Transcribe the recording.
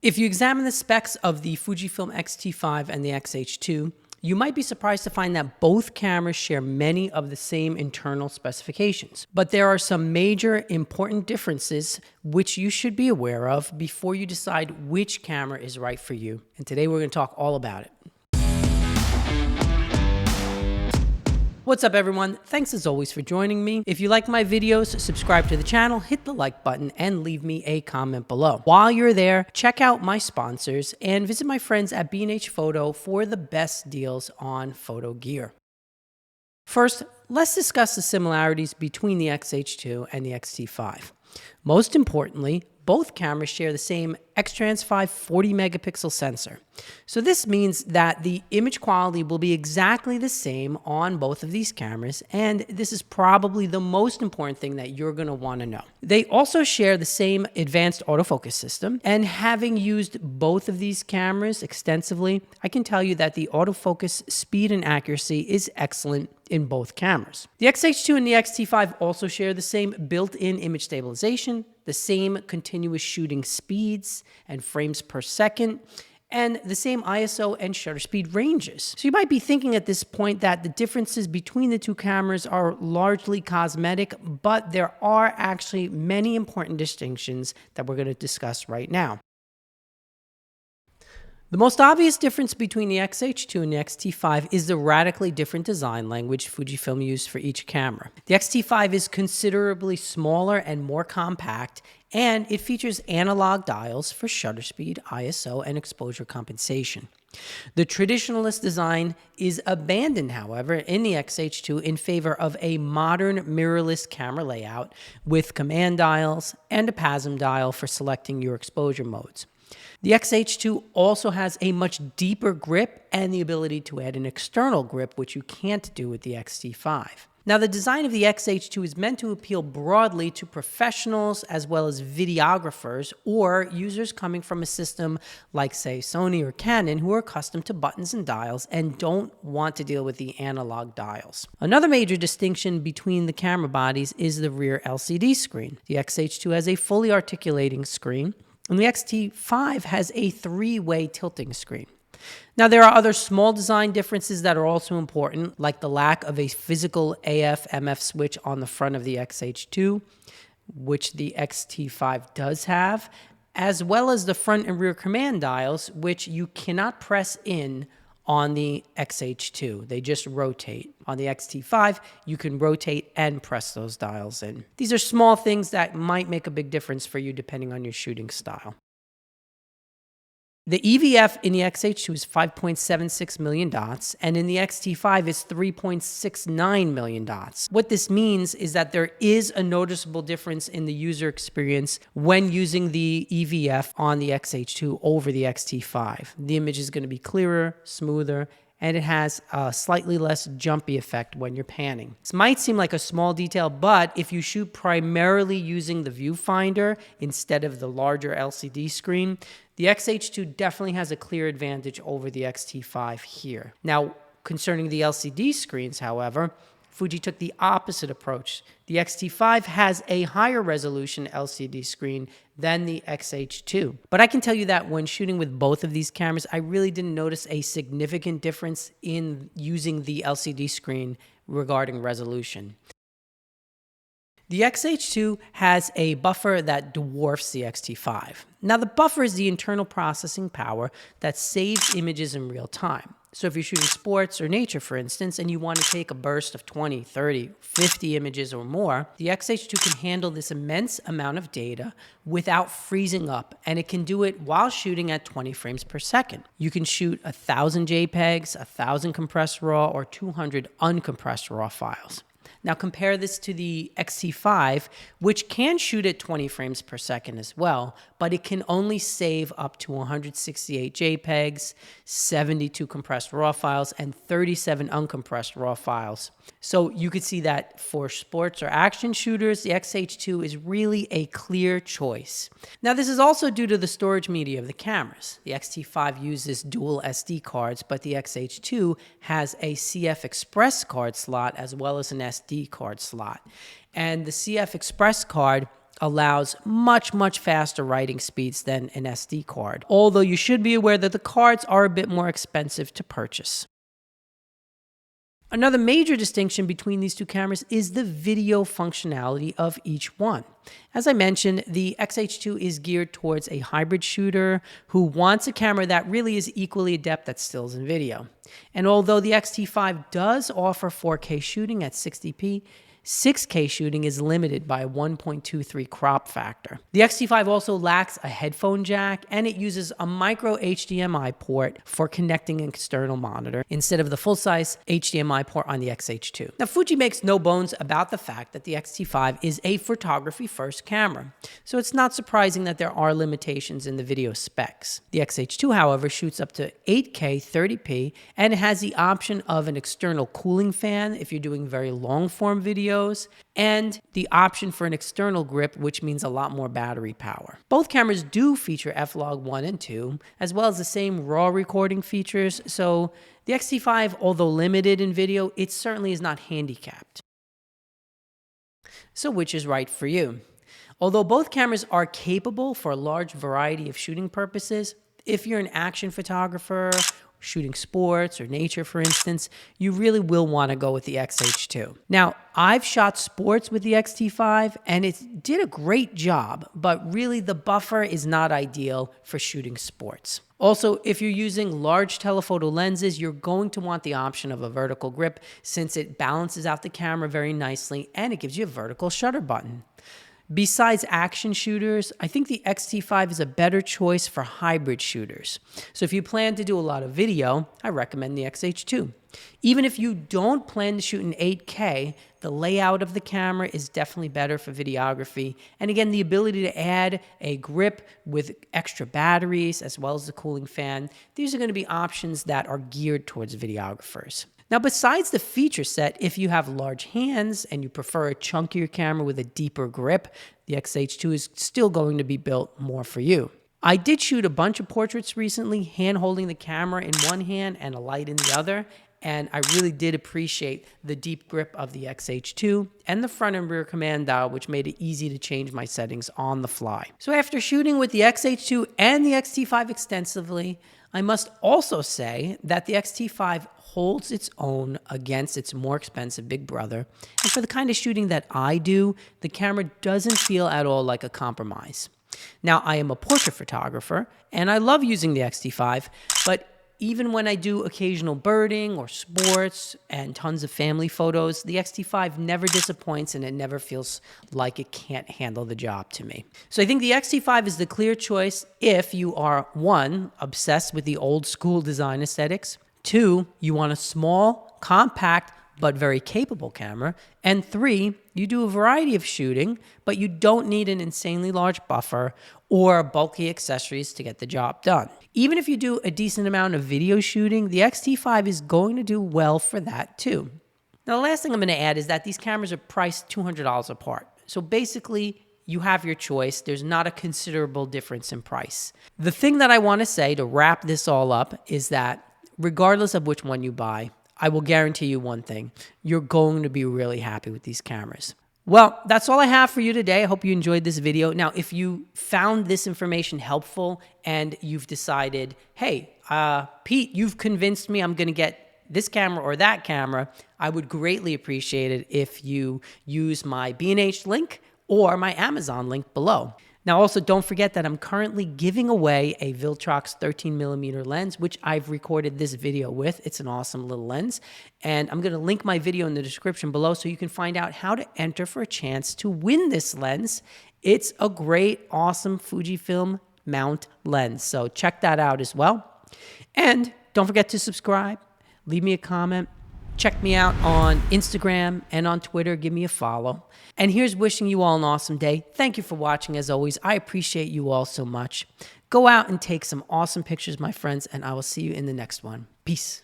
If you examine the specs of the Fujifilm X-T5 and the X-H2, you might be surprised to find that both cameras share many of the same internal specifications. But there are some major important differences which you should be aware of before you decide which camera is right for you. And today we're going to talk all about it. What's up everyone? Thanks as always for joining me. If you like my videos, subscribe to the channel, hit the like button, and leave me a comment below. While you're there, check out my sponsors and visit my friends at B&H Photo for the best deals on photo gear. First, let's discuss the similarities between the X-H2 and the X-T5. Most importantly, both cameras share the same X-Trans5 40 megapixel sensor. So this means that the image quality will be exactly the same on both of these cameras, and this is probably the most important thing that you're going to want to know. They also share the same advanced autofocus system, and having used both of these cameras extensively, I can tell you that the autofocus speed and accuracy is excellent in both cameras. The X-H2 and the X-T5 also share the same built-in image stabilization, the same continuous shooting speeds and frames per second, and the same ISO and shutter speed ranges. So you might be thinking at this point that the differences between the two cameras are largely cosmetic, but there are actually many important distinctions that we're going to discuss right now. The most obvious difference between the X-H2 and the X-T5 is the radically different design language Fujifilm used for each camera. The X-T5 is considerably smaller and more compact, and it features analog dials for shutter speed, ISO, and exposure compensation. The traditionalist design is abandoned, however, in the X-H2 in favor of a modern mirrorless camera layout with command dials and a PASM dial for selecting your exposure modes. The X-H2 also has a much deeper grip and the ability to add an external grip, which you can't do with the X-T5. Now, the design of the X-H2 is meant to appeal broadly to professionals as well as videographers or users coming from a system like, say, Sony or Canon who are accustomed to buttons and dials and don't want to deal with the analog dials. Another major distinction between the camera bodies is the rear LCD screen. The X-H2 has a fully articulating screen, and the X-T5 has a three-way tilting screen. Now, there are other small design differences that are also important, like the lack of a physical AF/MF switch on the front of the X-H2, which the X-T5 does have, as well as the front and rear command dials, which you cannot press in on the X-H2. They just rotate. On the X-T5, you can rotate and press those dials in. These are small things that might make a big difference for you depending on your shooting style. The EVF in the X-H2 is 5.76 million dots, and in the X-T5 is 3.69 million dots. What this means is that there is a noticeable difference in the user experience when using the EVF on the X-H2 over the X-T5. The image is going to be clearer, smoother, and it has a slightly less jumpy effect when you're panning. This might seem like a small detail, but if you shoot primarily using the viewfinder instead of the larger LCD screen, the X-H2 definitely has a clear advantage over the X-T5 here. Now, concerning the LCD screens, however, Fuji took the opposite approach. The X-T5 has a higher resolution LCD screen than the X-H2. But I can tell you that when shooting with both of these cameras, I really didn't notice a significant difference in using the LCD screen regarding resolution. The X-H2 has a buffer that dwarfs the X-T5. Now, the buffer is the internal processing power that saves images in real time. So if you're shooting sports or nature, for instance, and you want to take a burst of 20, 30, 50 images or more, the X-H2 can handle this immense amount of data without freezing up, and it can do it while shooting at 20 frames per second. You can shoot 1,000 JPEGs, 1,000 compressed RAW, or 200 uncompressed RAW files. Now compare this to the X-T5, which can shoot at 20 frames per second as well, but it can only save up to 168 JPEGs, 72 compressed RAW files, and 37 uncompressed RAW files. So you could see that for sports or action shooters, the X-H2 is really a clear choice. Now this is also due to the storage media of the cameras. The X-T5 uses dual SD cards, but the X-H2 has a CF Express card slot as well as an SD card slot. And the CF Express card allows much faster writing speeds than an SD card, although you should be aware that the cards are a bit more expensive to purchase. Another major distinction between these two cameras is the video functionality of each one. As I mentioned, the X-H2 is geared towards a hybrid shooter who wants a camera that really is equally adept at stills and video. And although the X-T5 does offer 4K shooting at 60p, 6K shooting is limited by a 1.23 crop factor. The X-T5 also lacks a headphone jack, and it uses a micro HDMI port for connecting an external monitor instead of the full-size HDMI port on the X-H2. Now, Fuji makes no bones about the fact that the X-T5 is a photography-first camera, so it's not surprising that there are limitations in the video specs. The X-H2, however, shoots up to 8K 30p, and it has the option of an external cooling fan if you're doing very long-form videos, and the option for an external grip, which means a lot more battery power. Both cameras do feature F-Log 1 and 2, as well as the same RAW recording features, so the X-T5, although limited in video, it certainly is not handicapped. So which is right for you? Although both cameras are capable for a large variety of shooting purposes, if you're an action photographer, shooting sports or nature, for instance, you really will want to go with the X-H2. Now, I've shot sports with the X-T5 and it did a great job, but really the buffer is not ideal for shooting sports. Also, if you're using large telephoto lenses, you're going to want the option of a vertical grip since it balances out the camera very nicely and it gives you a vertical shutter button. Besides action shooters, I think the X-T5 is a better choice for hybrid shooters. So if you plan to do a lot of video, I recommend the X-H2. Even if you don't plan to shoot in 8K, the layout of the camera is definitely better for videography. And again, the ability to add a grip with extra batteries as well as the cooling fan, these are going to be options that are geared towards videographers. Now, besides the feature set, if you have large hands and you prefer a chunkier camera with a deeper grip, the X-H2 is still going to be built more for you. I did shoot a bunch of portraits recently, hand holding the camera in one hand and a light in the other, and I really did appreciate the deep grip of the X-H2 and the front and rear command dial, which made it easy to change my settings on the fly. So after shooting with the X-H2 and the X-T5 extensively, I must also say that the X-T5 holds its own against its more expensive big brother. And for the kind of shooting that I do, the camera doesn't feel at all like a compromise. Now, I am a portrait photographer, and I love using the X-T5, but even when I do occasional birding or sports and tons of family photos, the X-T5 never disappoints and it never feels like it can't handle the job to me. So I think the X-T5 is the clear choice if you are, 1, obsessed with the old school design aesthetics, 2, you want a small, compact, but very capable camera, and 3, you do a variety of shooting, but you don't need an insanely large buffer or bulky accessories to get the job done. Even if you do a decent amount of video shooting, the X-T5 is going to do well for that too. Now, the last thing I'm going to add is that these cameras are priced $200 apart. So basically, you have your choice. There's not a considerable difference in price. The thing that I want to say to wrap this all up is that regardless of which one you buy, I will guarantee you one thing, you're going to be really happy with these cameras. Well, that's all I have for you today. I hope you enjoyed this video. Now, if you found this information helpful and you've decided, hey, Pete, you've convinced me I'm going to get this camera or that camera, I would greatly appreciate it if you use my B&H link or my Amazon link below. Now, also, don't forget that I'm currently giving away a Viltrox 13mm lens, which I've recorded this video with. It's an awesome little lens. And I'm going to link my video in the description below so you can find out how to enter for a chance to win this lens. It's a great, awesome Fujifilm mount lens. So check that out as well. And don't forget to subscribe, leave me a comment. Check me out on Instagram and on Twitter. Give me a follow. And here's wishing you all an awesome day. Thank you for watching as always. I appreciate you all so much. Go out and take some awesome pictures, my friends, and I will see you in the next one. Peace.